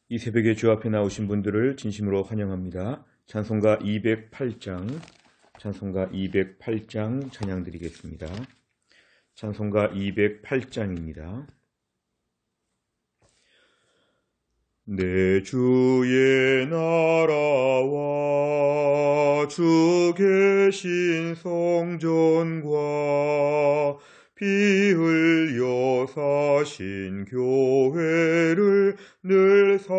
이 새벽에 주 앞에 나오신 분들을 진심으로 환영합니다. 찬송가 208장, 찬송가 208장 찬양 드리겠습니다. 찬송가 208장입니다. 내 주의 나라와 주 계신 성전과 피 흘려 사신 교회를 늘 사랑합니다.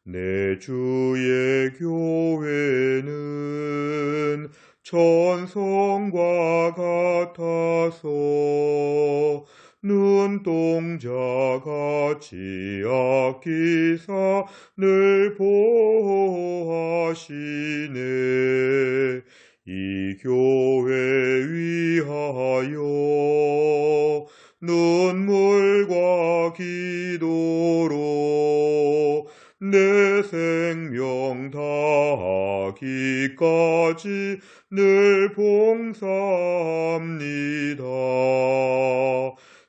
내 주의 교회는 천성과 같아서 눈동자같이 아끼사 늘 보호하시네. 이 교회 위하여 눈물과 기도로 내 생명 다하기까지 늘 봉사합니다.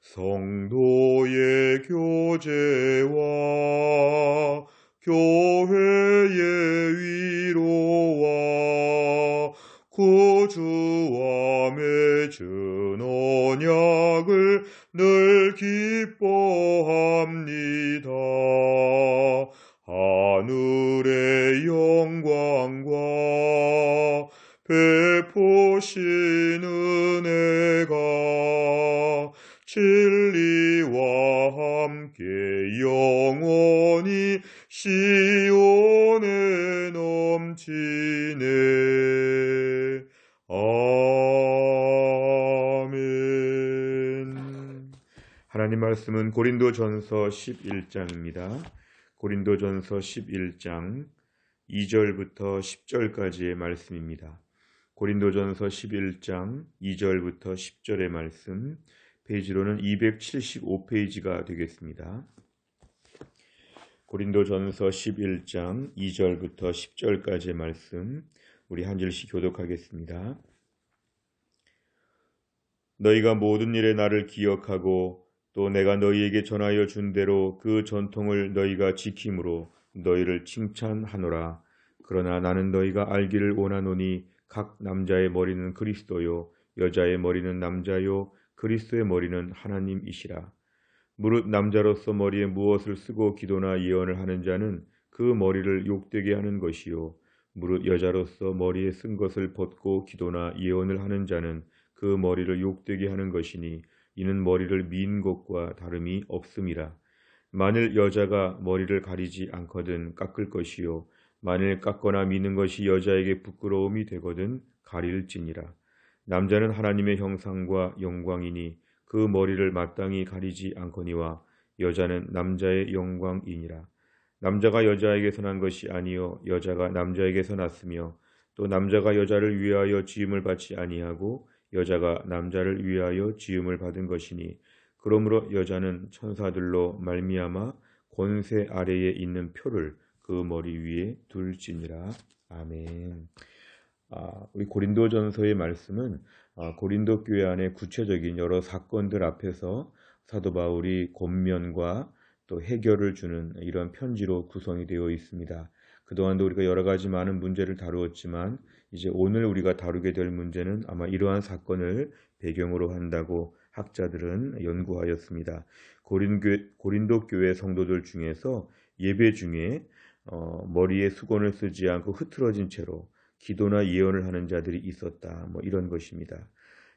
성도의 교제와 교회의 위로와 구주와 맺은 언약을 늘 기뻐합니다. 하늘의 영광과 베푸신 은혜가 진리와 함께 영원히 시온에 넘치네. 아멘. 하나님 말씀은 고린도전서 11장입니다. 고린도전서 11장 2절부터 10절까지의 말씀입니다. 고린도전서 11장 2절부터 10절의 말씀, 페이지로는 275페이지가 되겠습니다. 고린도전서 11장 2절부터 10절까지의 말씀, 우리 한 절씩 교독하겠습니다. 너희가 모든 일에 나를 기억하고 또 내가 너희에게 전하여 준 대로 그 전통을 너희가 지킴으로 너희를 칭찬하노라. 그러나 나는 너희가 알기를 원하노니 각 남자의 머리는 그리스도요 여자의 머리는 남자요 그리스도의 머리는 하나님이시라. 무릇 남자로서 머리에 무엇을 쓰고 기도나 예언을 하는 자는 그 머리를 욕되게 하는 것이요 무릇 여자로서 머리에 쓴 것을 벗고 기도나 예언을 하는 자는 그 머리를 욕되게 하는 것이니 이는 머리를 민 것과 다름이 없음이라. 만일 여자가 머리를 가리지 않거든 깎을 것이요 만일 깎거나 미는 것이 여자에게 부끄러움이 되거든 가릴지니라. 남자는 하나님의 형상과 영광이니 그 머리를 마땅히 가리지 않거니와 여자는 남자의 영광이니라. 남자가 여자에게서 난 것이 아니요 여자가 남자에게서 났으며 또 남자가 여자를 위하여 지음을 받지 아니하고 여자가 남자를 위하여 지음을 받은 것이니 그러므로 여자는 천사들로 말미암아 권세 아래에 있는 표를 그 머리 위에 둘지니라. 아멘. 우리 고린도전서의 말씀은 고린도 교회 안에 구체적인 여러 사건들 앞에서 사도 바울이 권면과 또 해결을 주는 이런 편지로 구성이 되어 있습니다. 그동안도 우리가 여러 가지 많은 문제를 다루었지만 이제 오늘 우리가 다루게 될 문제는 아마 이러한 사건을 배경으로 한다고 학자들은 연구하였습니다. 고린도 교회 성도들 중에서 예배 중에 머리에 수건을 쓰지 않고 흐트러진 채로 기도나 예언을 하는 자들이 있었다. 이런 것입니다.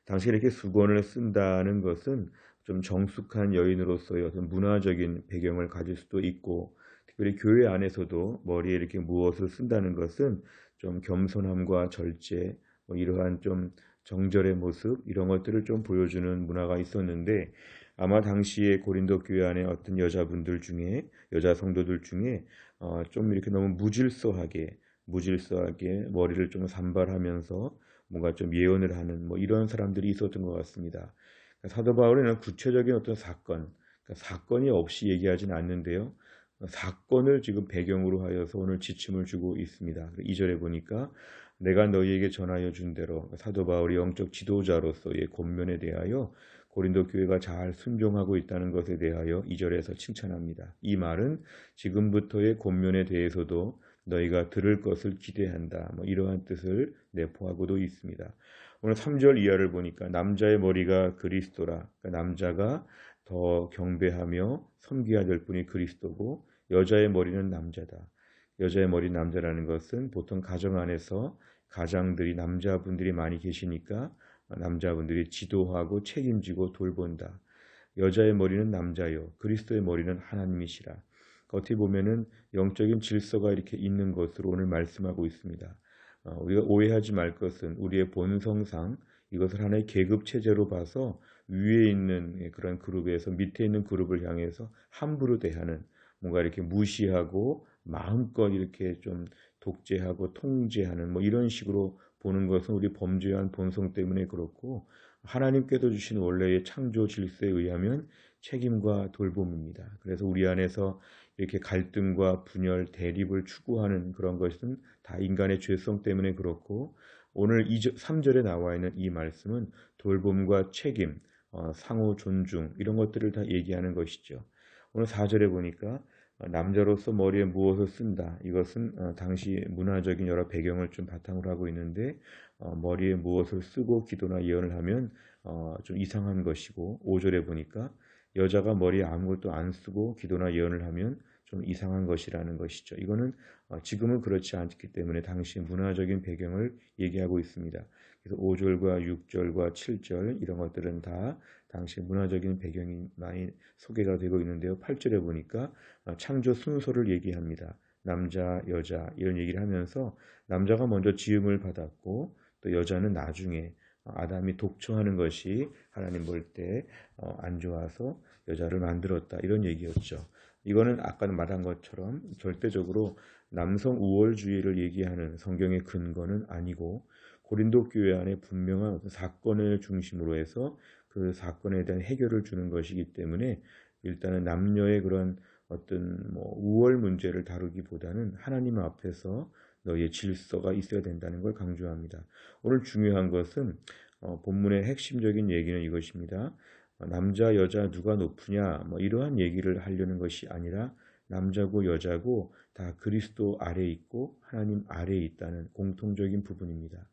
당시 이렇게 수건을 쓴다는 것은 좀 정숙한 여인으로서의 어떤 문화적인 배경을 가질 수도 있고, 특별히 교회 안에서도 머리에 이렇게 무엇을 쓴다는 것은 좀 겸손함과 절제, 이러한 좀 정절의 모습, 이런 것들을 좀 보여주는 문화가 있었는데, 아마 당시에 고린도 교회 안에 어떤 여자 성도들 중에 좀 이렇게 너무 무질서하게 머리를 좀 산발하면서 뭔가 좀 예언을 하는 이런 사람들이 있었던 것 같습니다. 사도 바울은 구체적인 어떤 사건이 없이 얘기하지는 않는데요. 사건을 지금 배경으로 하여서 오늘 지침을 주고 있습니다. 2절에 보니까 내가 너희에게 전하여 준 대로 사도 바울이 영적 지도자로서의 권면에 대하여 고린도 교회가 잘 순종하고 있다는 것에 대하여 2절에서 칭찬합니다. 이 말은 지금부터의 권면에 대해서도 너희가 들을 것을 기대한다. 이러한 뜻을 내포하고도 있습니다. 오늘 3절 이하를 보니까 남자의 머리가 그리스도라. 그러니까 남자가 더 경배하며 섬겨야 될 분이 그리스도고 여자의 머리는 남자다. 여자의 머리 남자라는 것은 보통 가정 안에서 가장들이 남자분들이 많이 계시니까 남자분들이 지도하고 책임지고 돌본다. 여자의 머리는 남자요. 그리스도의 머리는 하나님이시라. 어떻게 보면은 영적인 질서가 이렇게 있는 것으로 오늘 말씀하고 있습니다. 우리가 오해하지 말 것은 우리의 본성상 이것을 하나의 계급 체제로 봐서 위에 있는 그런 그룹에서 밑에 있는 그룹을 향해서 함부로 대하는 뭔가 이렇게 무시하고 마음껏 이렇게 좀 독재하고 통제하는 이런 식으로 보는 것은 우리 범죄한 본성 때문에 그렇고 하나님께서 주신 원래의 창조 질서에 의하면 책임과 돌봄입니다. 그래서 우리 안에서 이렇게 갈등과 분열, 대립을 추구하는 그런 것은 다 인간의 죄성 때문에 그렇고 오늘 3절에 나와 있는 이 말씀은 돌봄과 책임, 상호 존중 이런 것들을 다 얘기하는 것이죠. 오늘 4절에 보니까 남자로서 머리에 무엇을 쓴다. 이것은 당시 문화적인 여러 배경을 좀 바탕으로 하고 있는데 머리에 무엇을 쓰고 기도나 예언을 하면 좀 이상한 것이고 5절에 보니까 여자가 머리에 아무것도 안 쓰고 기도나 예언을 하면 좀 이상한 것이라는 것이죠. 이거는 지금은 그렇지 않기 때문에 당시 문화적인 배경을 얘기하고 있습니다. 그래서 5절과 6절과 7절 이런 것들은 다 당시 문화적인 배경이 많이 소개가 되고 있는데요. 8절에 보니까 창조 순서를 얘기합니다. 남자, 여자 이런 얘기를 하면서 남자가 먼저 지음을 받았고 또 여자는 나중에 아담이 독초하는 것이 하나님 볼 때 안 좋아서 여자를 만들었다 이런 얘기였죠. 이거는 아까 말한 것처럼 절대적으로 남성 우월주의를 얘기하는 성경의 근거는 아니고 고린도 교회 안에 분명한 어떤 사건을 중심으로 해서 그 사건에 대한 해결을 주는 것이기 때문에 일단은 남녀의 그런 어떤 우월 문제를 다루기보다는 하나님 앞에서 너희의 질서가 있어야 된다는 걸 강조합니다. 오늘 중요한 것은 본문의 핵심적인 얘기는 이것입니다. 남자 여자 누가 높으냐 이러한 얘기를 하려는 것이 아니라 남자고 여자고 다 그리스도 아래에 있고 하나님 아래에 있다는 공통적인 부분입니다.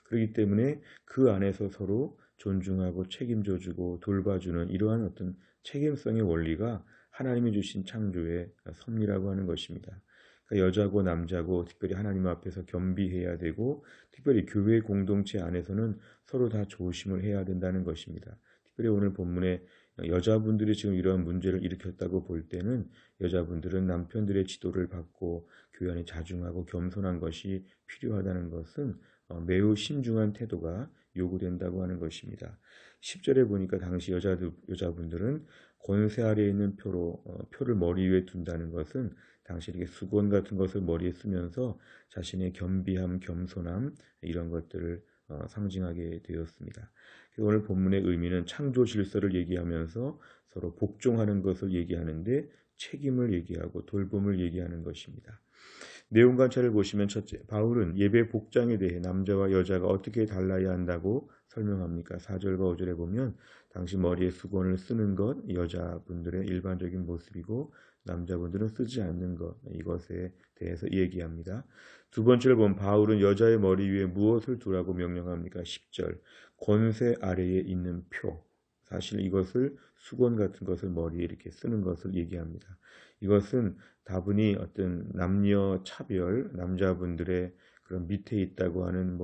그렇기 때문에 그 안에서 서로 존중하고 책임져주고 돌봐주는 이러한 어떤 책임성의 원리가 하나님이 주신 창조의 섭리라고 하는 것입니다. 그러니까 여자고 남자고 특별히 하나님 앞에서 겸비해야 되고 특별히 교회 공동체 안에서는 서로 다 조심을 해야 된다는 것입니다. 특별히 오늘 본문에 여자분들이 지금 이러한 문제를 일으켰다고 볼 때는 여자분들은 남편들의 지도를 받고 교회 안에 자중하고 겸손한 것이 필요하다는 것은 매우 신중한 태도가 요구된다고 하는 것입니다. 10절에 보니까 당시 여자분들은 권세 아래에 있는 표를 머리 위에 둔다는 것은 당시 이렇게 수건 같은 것을 머리에 쓰면서 자신의 겸비함, 겸손함 이런 것들을 상징하게 되었습니다. 오늘 본문의 의미는 창조 질서를 얘기하면서 서로 복종하는 것을 얘기하는데 책임을 얘기하고 돌봄을 얘기하는 것입니다. 내용 관찰을 보시면 첫째, 바울은 예배 복장에 대해 남자와 여자가 어떻게 달라야 한다고 설명합니까? 4절과 5절에 보면 당시 머리에 수건을 쓰는 것, 여자분들의 일반적인 모습이고 남자분들은 쓰지 않는 것, 이것에 대해서 얘기합니다. 두 번째를 보면 바울은 여자의 머리 위에 무엇을 두라고 명령합니까? 10절, 권세 아래에 있는 표. 사실 이것을 수건 같은 것을 머리에 이렇게 쓰는 것을 얘기합니다. 이것은 다분히 어떤 남녀 차별, 남자분들의 그런 밑에 있다고 하는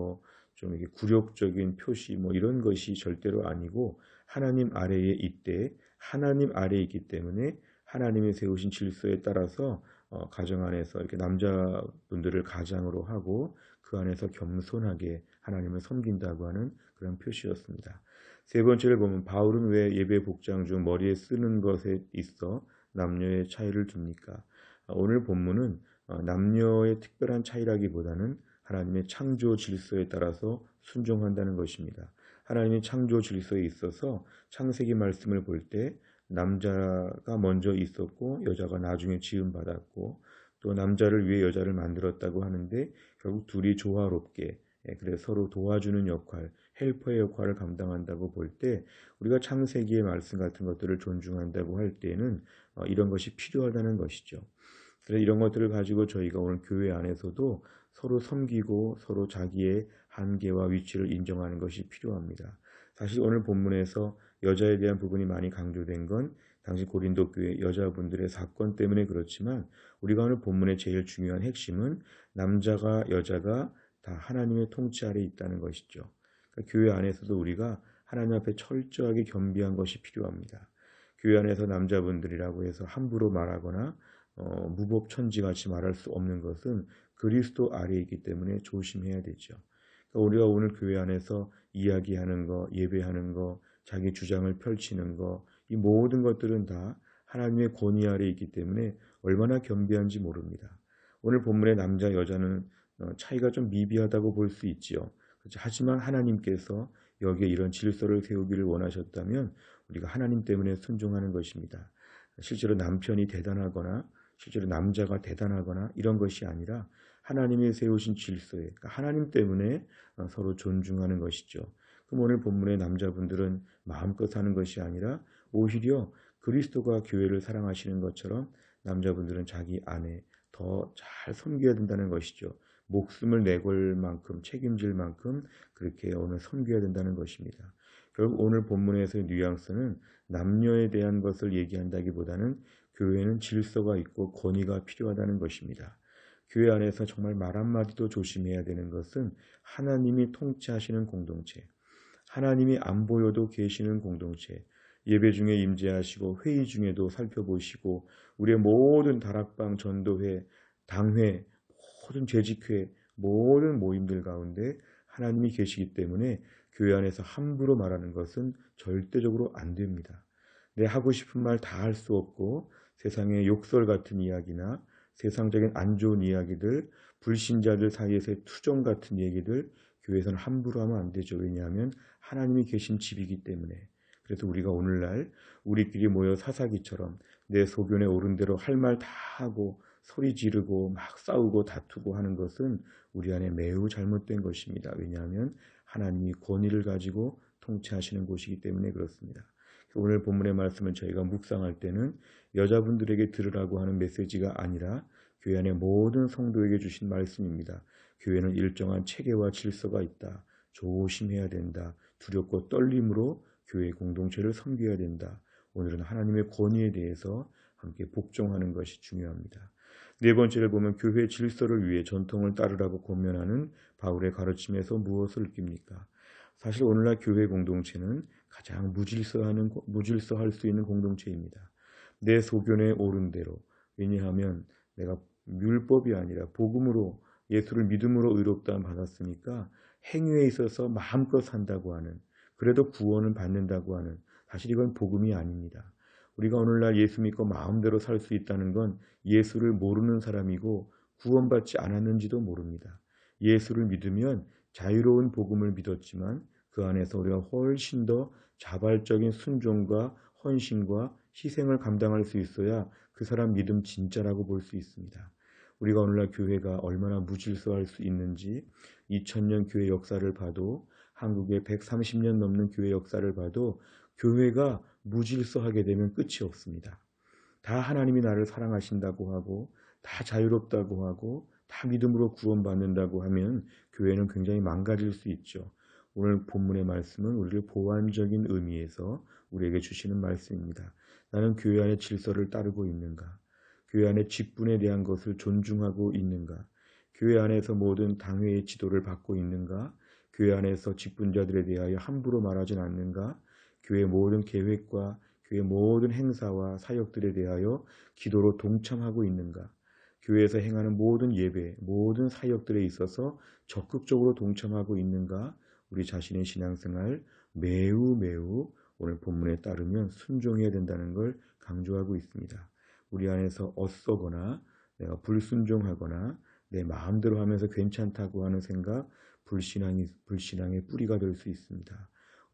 좀 이렇게 굴욕적인 표시 이런 것이 절대로 아니고 하나님 아래에 있되 하나님 아래에 있기 때문에 하나님이 세우신 질서에 따라서 가정 안에서 이렇게 남자분들을 가장으로 하고 그 안에서 겸손하게 하나님을 섬긴다고 하는 그런 표시였습니다. 세 번째를 보면 바울은 왜 예배 복장 중 머리에 쓰는 것에 있어 남녀의 차이를 둡니까? 오늘 본문은 남녀의 특별한 차이라기보다는 하나님의 창조 질서에 따라서 순종한다는 것입니다. 하나님의 창조 질서에 있어서 창세기 말씀을 볼 때 남자가 먼저 있었고 여자가 나중에 지음받았고 또 남자를 위해 여자를 만들었다고 하는데 결국 둘이 조화롭게 그래서 서로 도와주는 역할 헬퍼의 역할을 감당한다고 볼 때 우리가 창세기의 말씀 같은 것들을 존중한다고 할 때에는 이런 것이 필요하다는 것이죠. 그래서 이런 것들을 가지고 저희가 오늘 교회 안에서도 서로 섬기고 서로 자기의 한계와 위치를 인정하는 것이 필요합니다. 사실 오늘 본문에서 여자에 대한 부분이 많이 강조된 건 당시 고린도 교회 여자분들의 사건 때문에 그렇지만 우리가 오늘 본문의 제일 중요한 핵심은 남자가 여자가 다 하나님의 통치 아래 있다는 것이죠. 그러니까 교회 안에서도 우리가 하나님 앞에 철저하게 겸비한 것이 필요합니다. 교회 안에서 남자분들이라고 해서 함부로 말하거나 무법천지같이 말할 수 없는 것은 그리스도 아래에 있기 때문에 조심해야 되죠. 그러니까 우리가 오늘 교회 안에서 이야기하는 거, 예배하는 거, 자기 주장을 펼치는 거, 이 모든 것들은 다 하나님의 권위 아래에 있기 때문에 얼마나 겸비한지 모릅니다. 오늘 본문의 남자, 여자는 차이가 좀 미비하다고 볼 수 있지요. 하지만 하나님께서 여기에 이런 질서를 세우기를 원하셨다면 우리가 하나님 때문에 순종하는 것입니다. 실제로 남편이 대단하거나 실제로 남자가 대단하거나 이런 것이 아니라 하나님이 세우신 질서에 그러니까 하나님 때문에 서로 존중하는 것이죠. 그럼 오늘 본문의 남자분들은 마음껏 하는 것이 아니라 오히려 그리스도가 교회를 사랑하시는 것처럼 남자분들은 자기 아내 더 잘 섬겨야 된다는 것이죠. 목숨을 내걸 만큼 책임질 만큼 그렇게 오늘 섬겨야 된다는 것입니다. 결국 오늘 본문에서의 뉘앙스는 남녀에 대한 것을 얘기한다기보다는 교회는 질서가 있고 권위가 필요하다는 것입니다. 교회 안에서 정말 말 한마디도 조심해야 되는 것은 하나님이 통치하시는 공동체, 하나님이 안 보여도 계시는 공동체, 예배 중에 임재하시고 회의 중에도 살펴보시고 우리의 모든 다락방, 전도회, 당회, 모든 재직회, 모든 모임들 가운데 하나님이 계시기 때문에 교회 안에서 함부로 말하는 것은 절대적으로 안 됩니다. 내 하고 싶은 말 다 할 수 없고 세상의 욕설 같은 이야기나 세상적인 안 좋은 이야기들, 불신자들 사이에서의 투정 같은 얘기들 교회에서는 함부로 하면 안 되죠. 왜냐하면 하나님이 계신 집이기 때문에. 그래서 우리가 오늘날 우리끼리 모여 사사기처럼 내 소견에 오른 대로 할 말 다 하고 소리 지르고 막 싸우고 다투고 하는 것은 우리 안에 매우 잘못된 것입니다. 왜냐하면 하나님이 권위를 가지고 통치하시는 곳이기 때문에 그렇습니다. 오늘 본문의 말씀을 저희가 묵상할 때는 여자분들에게 들으라고 하는 메시지가 아니라 교회 안의 모든 성도에게 주신 말씀입니다. 교회는 일정한 체계와 질서가 있다. 조심해야 된다. 두렵고 떨림으로 교회 공동체를 섬겨야 된다. 오늘은 하나님의 권위에 대해서 함께 복종하는 것이 중요합니다. 네 번째를 보면 교회 질서를 위해 전통을 따르라고 권면하는 바울의 가르침에서 무엇을 느낍니까? 사실 오늘날 교회 공동체는 가장 무질서할 수 있는 공동체입니다. 내 소견에 옳은 대로. 왜냐하면 내가 율법이 아니라 복음으로 예수를 믿음으로 의롭다함 받았으니까 행위에 있어서 마음껏 산다고 하는 그래도 구원은 받는다고 하는 사실 이건 복음이 아닙니다. 우리가 오늘날 예수 믿고 마음대로 살 수 있다는 건 예수를 모르는 사람이고 구원받지 않았는지도 모릅니다. 예수를 믿으면 자유로운 복음을 믿었지만 그 안에서 우리가 훨씬 더 자발적인 순종과 헌신과 희생을 감당할 수 있어야 그 사람 믿음 진짜라고 볼 수 있습니다. 우리가 오늘날 교회가 얼마나 무질서할 수 있는지 2000년 교회 역사를 봐도 한국의 130년 넘는 교회 역사를 봐도 교회가 무질서하게 되면 끝이 없습니다. 다 하나님이 나를 사랑하신다고 하고 다 자유롭다고 하고 다 믿음으로 구원받는다고 하면 교회는 굉장히 망가질 수 있죠. 오늘 본문의 말씀은 우리를 보완적인 의미에서 우리에게 주시는 말씀입니다. 나는 교회 안의 질서를 따르고 있는가? 교회 안의 직분에 대한 것을 존중하고 있는가? 교회 안에서 모든 당회의 지도를 받고 있는가? 교회 안에서 직분자들에 대하여 함부로 말하진 않는가? 교회 모든 계획과 교회 모든 행사와 사역들에 대하여 기도로 동참하고 있는가? 교회에서 행하는 모든 예배, 모든 사역들에 있어서 적극적으로 동참하고 있는가? 우리 자신의 신앙생활 매우 오늘 본문에 따르면 순종해야 된다는 걸 강조하고 있습니다. 우리 안에서 엇서거나 내가 불순종하거나 내 마음대로 하면서 괜찮다고 하는 생각, 불신앙의 뿌리가 될 수 있습니다.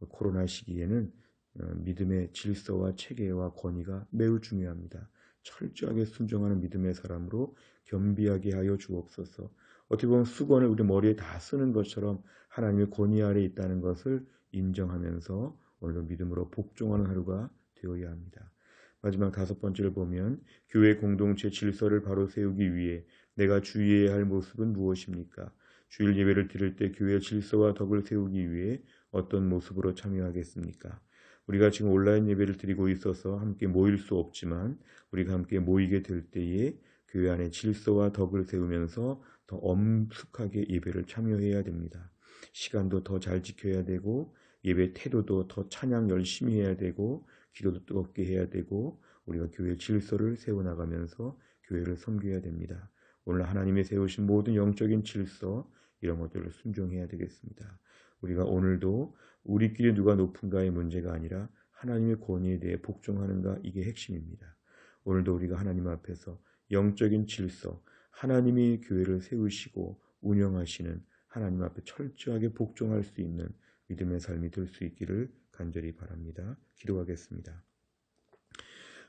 코로나 시기에는 믿음의 질서와 체계와 권위가 매우 중요합니다. 철저하게 순종하는 믿음의 사람으로 겸비하게 하여 주옵소서. 어떻게 보면 수건을 우리 머리에 다 쓰는 것처럼 하나님의 권위 아래에 있다는 것을 인정하면서 오늘도 믿음으로 복종하는 하루가 되어야 합니다. 마지막 5번째를 보면 교회 공동체 질서를 바로 세우기 위해 내가 주의해야 할 모습은 무엇입니까? 주일 예배를 드릴 때 교회의 질서와 덕을 세우기 위해 어떤 모습으로 참여하겠습니까? 우리가 지금 온라인 예배를 드리고 있어서 함께 모일 수 없지만 우리가 함께 모이게 될 때에 교회 안에 질서와 덕을 세우면서 더 엄숙하게 예배를 참여해야 됩니다. 시간도 더 잘 지켜야 되고 예배 태도도 더 찬양 열심히 해야 되고 기도도 뜨겁게 해야 되고 우리가 교회 질서를 세워나가면서 교회를 섬겨야 됩니다. 오늘 하나님이 세우신 모든 영적인 질서 이런 것들을 순종해야 되겠습니다. 우리가 오늘도 우리끼리 누가 높은가의 문제가 아니라 하나님의 권위에 대해 복종하는가 이게 핵심입니다. 오늘도 우리가 하나님 앞에서 영적인 질서, 하나님이 교회를 세우시고 운영하시는 하나님 앞에 철저하게 복종할 수 있는 믿음의 삶이 될 수 있기를 간절히 바랍니다. 기도하겠습니다.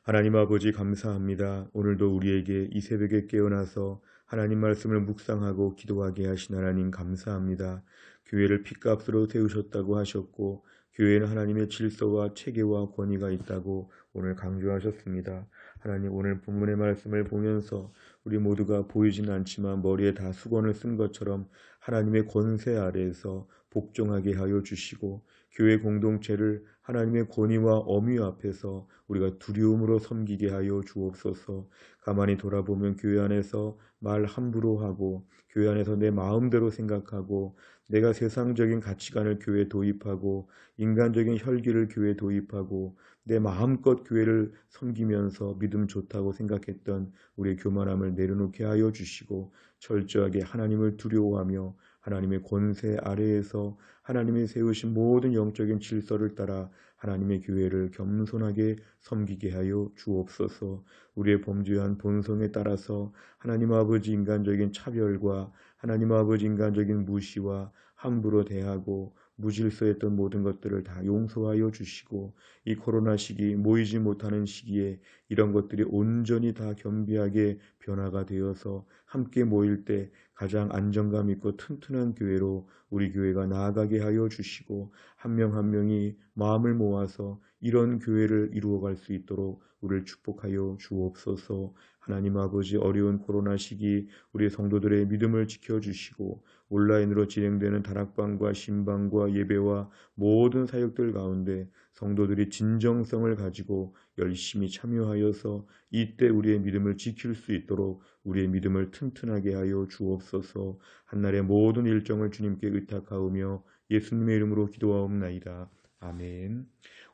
하나님 아버지 감사합니다. 오늘도 우리에게 이 새벽에 깨어나서 하나님 말씀을 묵상하고 기도하게 하신 하나님 감사합니다. 교회를 핏값으로 세우셨다고 하셨고 교회는 하나님의 질서와 체계와 권위가 있다고 오늘 강조하셨습니다. 하나님 오늘 본문의 말씀을 보면서 우리 모두가 보이지는 않지만 머리에 다 수건을 쓴 것처럼 하나님의 권세 아래에서 복종하게 하여 주시고 교회 공동체를 하나님의 권위와 엄위 앞에서 우리가 두려움으로 섬기게 하여 주옵소서. 가만히 돌아보면 교회 안에서 말 함부로 하고 교회 안에서 내 마음대로 생각하고 내가 세상적인 가치관을 교회에 도입하고 인간적인 혈기를 교회에 도입하고 내 마음껏 교회를 섬기면서 믿음 좋다고 생각했던 우리의 교만함을 내려놓게 하여 주시고 철저하게 하나님을 두려워하며 하나님의 권세 아래에서 하나님이 세우신 모든 영적인 질서를 따라 하나님의 교회를 겸손하게 섬기게 하여 주옵소서. 우리의 범죄한 본성에 따라서 하나님 아버지 인간적인 차별과 하나님 아버지 인간적인 무시와 함부로 대하고 무질서했던 모든 것들을 다 용서하여 주시고 이 코로나 시기 모이지 못하는 시기에 이런 것들이 온전히 다 겸비하게 변화가 되어서 함께 모일 때 가장 안정감 있고 튼튼한 교회로 우리 교회가 나아가게 하여 주시고 한 명 한 명이 마음을 모아서 이런 교회를 이루어갈 수 있도록 우리를 축복하여 주옵소서. 하나님 아버지 어려운 코로나 시기 우리 성도들의 믿음을 지켜주시고 온라인으로 진행되는 다락방과 신방과 예배와 모든 사역들 가운데 성도들이 진정성을 가지고 열심히 참여하여서 이때 우리의 믿음을 지킬 수 있도록 우리의 믿음을 튼튼하게 하여 주옵소서. 한날의 모든 일정을 주님께 의탁하오며 예수님의 이름으로 기도하옵나이다. 아멘.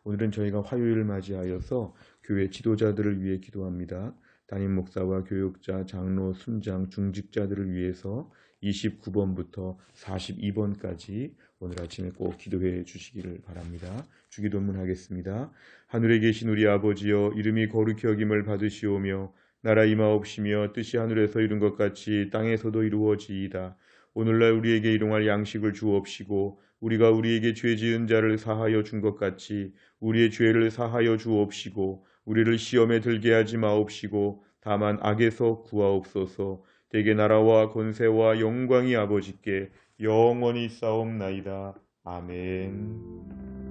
오늘은 저희가 화요일을 맞이하여서 교회 지도자들을 위해 기도합니다. 담임 목사와 교육자, 장로, 순장, 중직자들을 위해서 29번부터 42번까지 오늘 아침에 꼭 기도해 주시기를 바랍니다. 주기도문 하겠습니다. 하늘에 계신 우리 아버지여 이름이 거룩히 여김을 받으시오며 나라 임하옵시며 뜻이 하늘에서 이룬 것 같이 땅에서도 이루어지이다. 오늘날 우리에게 일용할 양식을 주옵시고 우리가 우리에게 죄 지은 자를 사하여 준 것 같이 우리의 죄를 사하여 주옵시고 우리를 시험에 들게 하지 마옵시고 다만 악에서 구하옵소서. 대개 나라와 권세와 영광이 아버지께 영원히 싸움나이다. 아멘.